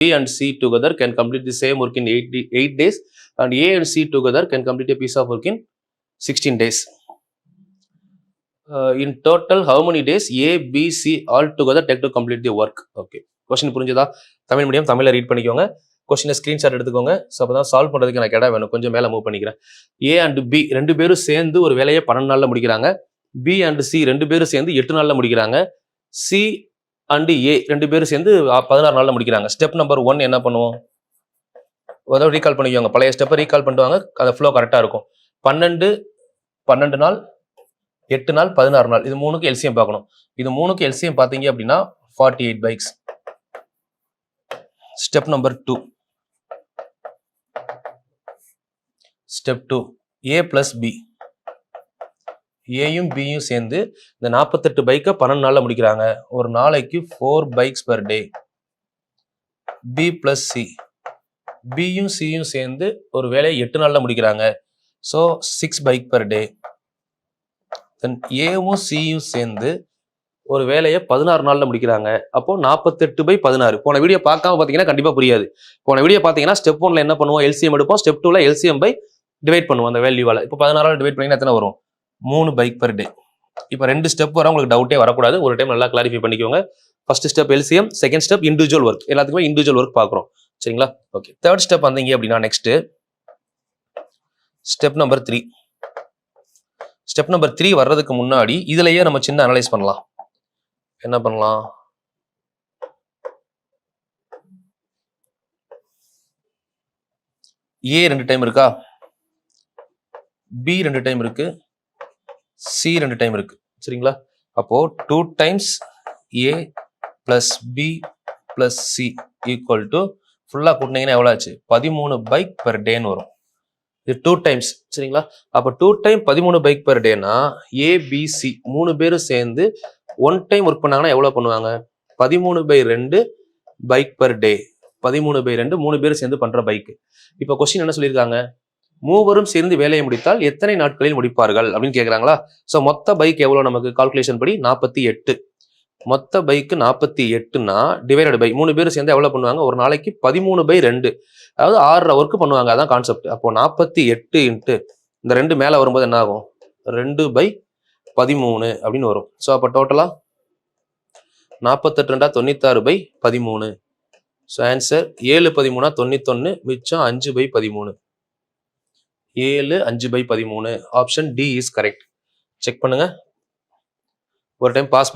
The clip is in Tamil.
B and C together can complete the same work in 8 days, and A and C together can complete a piece of work in 16 days. In total, how many days A, B, C all together take to complete the work? Okay. Question புரிஞ்சதா? தமிழ் மீடியம் தமிழ்ல ரீட் பண்ணிக்கோங்க. கொஸ்டினை ஸ்கிரீன்ஷாட் எடுத்துக்கோங்க. ஸோ அப்போ தான் சால்வ் பண்ணுறதுக்கு எனக்கு இடம் வேணும். கொஞ்சம் மேலே மூவ் பண்ணிக்கிறேன். A and B ரெண்டு பேரும் சேர்ந்து ஒரு வேலையை 12 நாளில் முடிக்கிறாங்க. B and C ரெண்டு பேரும் சேர்ந்து 8 நாளில் முடிக்கிறாங்க. C and A ரெண்டு பேரும் சேர்ந்து 16 நாளில் முடிக்கிறாங்க. ஸ்டெப் நம்பர் 1 என்ன பண்ணுவோம்? அதாவது ரீகால் பண்ணிக்கோங்க. பழைய ஸ்டெப்பை ரீகால் பண்ணுவாங்க. அந்த ஃப்ளோ கரெக்டாக இருக்கும். 12 நாள், 8 நாள், 16 நாள். இது மூணுக்கு எல்சிஎம் பார்க்கணும். இது மூணுக்கு எல்சிஎம் பார்த்தீங்க அப்படின்னா 48 bikes. Step number 2. Step 2, A plus B. ஏயும் பியும் சேர்ந்து இந்த 48 பைக்கை 12 நாளில் முடிக்கிறாங்க. ஒரு நாளைக்கு 4 bikes per day. B plus C. பியும் சியும் சேர்ந்து ஒரு வேலையை 8 நாளில் முடிக்கிறாங்க. So 6 bike per day. Then ஏவும் சியும் சேர்ந்து ஒரு வேலையை 16 நாளில் முடிக்கிறாங்க. அப்போ 48/16. போன வீடியோ பார்க்காம பார்த்தீங்கன்னா கண்டிப்பாக புரியாது. போன வீடியோ பார்த்தீங்கன்னா ஸ்டெப் 1ல என்ன பண்ணுவோம்? எல்சிஎம் எடுப்போம். ஸ்டெப் 2ல எல்சிஎம் பை டிவைட் பண்ணுவோம் அந்த வேல்யூவால். இப்போ 16 டிவைட் பண்ணிங்கன்னா எத்தனை வரும்? 3 பைக் பெர் டே. இப்போ 2 ஸ்டெப் வர உங்களுக்கு டவுட்டே வரக்கூடாது. ஒரு டைம் நல்லா கிளாரிஃபை பண்ணிக்கோங்க. First step LCM, second step individual work. எல்லாத்துக்குமே இண்டிவிஜுவல் ஒர்க் பார்க்குறோம். சரிங்களா? ஓகே. தேர்ட் ஸ்டெப் வந்தீங்க அப்படின்னா next step number 3. Step number 3 வர்றதுக்கு முன்னாடி இதுலயே நம்ம சின்ன அனலைஸ் பண்ணலாம். என்ன பண்ணலாம்? A 2 டைம் இருக்கா? B 2 டைம் இருக்கு. C 2 டைம் இருக்கு. சரிங்களா? அப்போ 2 times A plus B plus C equal to ஃபுல்லா கூட்டினீங்கன்னா எவ்வளோ ஆச்சு? 13 பைக் பெர் டேன்னு வரும். இது 2 டைம்ஸ். சரிங்களா? அப்போ 2 டைம் 13 பைக் பெர் டேனா ABC 3 பேரும் சேர்ந்து 1 டைம் ஒர்க் பண்ணாங்கன்னா எவ்வளோ பண்ணுவாங்க? 13/2 பைக் பெர் டே. 13/2 3 பேரும் சேர்ந்து பண்ற பைக். இப்போ கொஸ்டின் என்ன சொல்லியிருக்காங்க? மூவரும் சேர்ந்து வேலையை முடித்தால் எத்தனை நாட்களில் முடிப்பார்கள் அப்படின்னு கேட்குறாங்களா? ஸோ மொத்த பைக் எவ்வளோ நமக்கு கால்குலேஷன் படி 48. மொத்த பைக்கு 48னா டிவைடட் பை 3 பேரும் சேர்ந்து எவ்வளோ பண்ணுவாங்க? ஒரு நாளைக்கு 13/2, அதாவது 6 ஒர்க்கு பண்ணுவாங்க. அதான் கான்செப்ட். அப்போ 48 இன்ட்டு இந்த 2 மேலே வரும்போது என்ன ஆகும்? 2/13 அப்படின்னு வரும். ஸோ அப்போ டோட்டலா 48 96/13. ஸோ ஆன்சர் 7/13 91, மிச்சம் 5/13. 7 5/13. Option D is correct. Check பண்ணுங்க. ஒரு டைம் பாஸ் பண்ணி